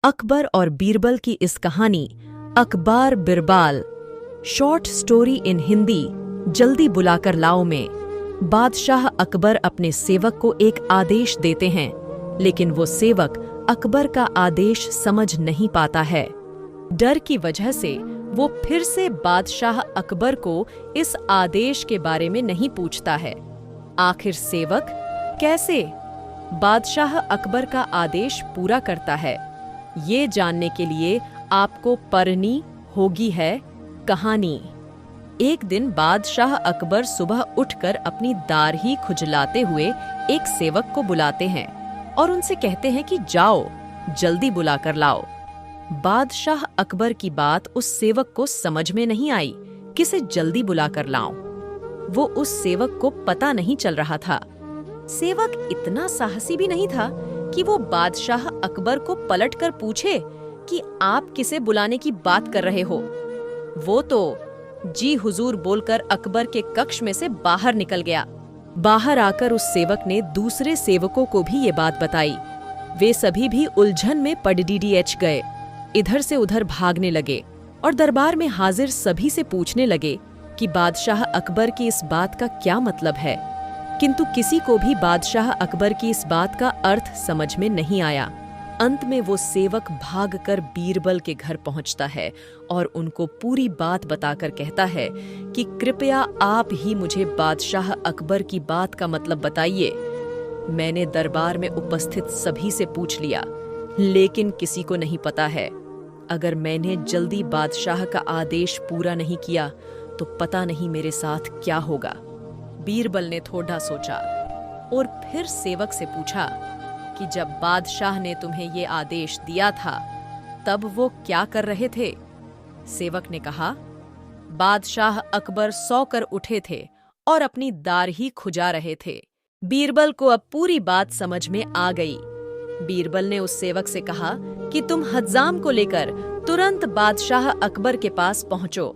अकबर और बीरबल की इस कहानी अखबार बिरबाल शॉर्ट स्टोरी इन हिंदी जल्दी बुलाकर लाओ में बादशाह अकबर अपने सेवक को एक आदेश देते हैं, लेकिन वो सेवक अकबर का आदेश समझ नहीं पाता है। डर की वजह से वो फिर से बादशाह अकबर को इस आदेश के बारे में नहीं पूछता है। आखिर सेवक कैसे बादशाह अकबर का आदेश पूरा करता है, ये जानने के लिए आपको पढ़नी होगी है कहानी। एक दिन बादशाह अकबर सुबह उठकर अपनी दाढ़ी खुजलाते हुए एक सेवक को बुलाते हैं और उनसे कहते हैं कि जाओ जल्दी बुलाकर लाओ। बादशाह अकबर की बात उस सेवक को समझ में नहीं आई, किसे जल्दी बुलाकर लाऊं। वो उस सेवक को पता नहीं चल रहा था। सेवक इतना साहसी भी नहीं था कि वो बादशाह अकबर को पलटकर पूछे कि आप किसे बुलाने की बात कर रहे हो। वो तो जी हुजूर बोलकर अकबर के कक्ष में से बाहर निकल गया। बाहर आकर उस सेवक ने दूसरे सेवकों को भी ये बात बताई। वे सभी भी उलझन में पड़डीडीएच गए, इधर से उधर भागने लगे और दरबार में हाजिर सभी से पूछने लगे कि बादशाह अकबर की इस बात का क्या मतलब है। किंतु किसी को भी बादशाह अकबर की इस बात का अर्थ समझ में नहीं आया। अंत में वो सेवक भागकर बीरबल के घर पहुंचता है और उनको पूरी बात बताकर कहता है कि कृपया आप ही मुझे बादशाह अकबर की बात का मतलब बताइए। मैंने दरबार में उपस्थित सभी से पूछ लिया, लेकिन किसी को नहीं पता है। अगर मैंने जल्दी बादशाह का आदेश पूरा नहीं किया तो पता नहीं मेरे साथ क्या होगा। बीरबल ने थोड़ा सोचा और फिर सेवक से पूछा कि जब बादशाह ने तुम्हें ये आदेश दिया था तब वो क्या कर रहे थे। सेवक ने कहा, बादशाह अकबर सोकर उठे थे और अपनी दाढ़ी खुजा रहे थे। बीरबल को अब पूरी बात समझ में आ गई। बीरबल ने उस सेवक से कहा कि तुम हज्जाम को लेकर तुरंत बादशाह अकबर के पास पहुंचो।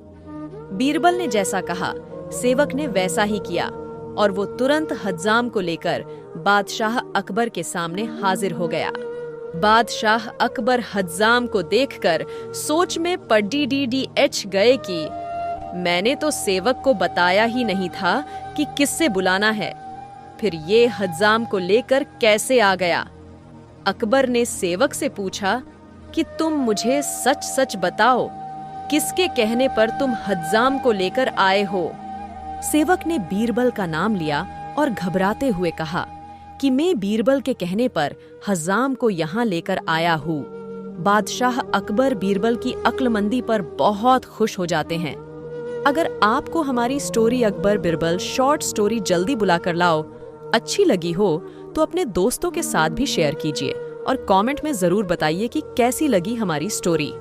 बीरबल ने जैसा कहा सेवक ने वैसा ही किया और वो तुरंत हज्जाम को लेकर बादशाह अकबर के सामने हाजिर हो गया। बादशाह अकबर हज्जाम को देखकर सोच में पड़डीडीएच गए कि मैंने तो सेवक को बताया ही नहीं था कि किससे बुलाना है, फिर ये हज्जाम को लेकर कैसे आ गया। अकबर ने सेवक से पूछा कि तुम मुझे सच सच बताओ, किसके कहने पर तुम हज्जाम को लेकर आए हो। सेवक ने बीरबल का नाम लिया और घबराते हुए कहा कि मैं बीरबल के कहने पर हज्जाम को यहाँ लेकर आया हूँ। बादशाह अकबर बीरबल की अक्लमंदी पर बहुत खुश हो जाते हैं। अगर आपको हमारी story Akbar Birbal short story जल्दी बुलाकर लाओ अच्छी लगी हो तो अपने दोस्तों के साथ भी शेयर कीजिए और कमेंट में जरूर बताइए कि कैसी लगी हमारी स्टोरी।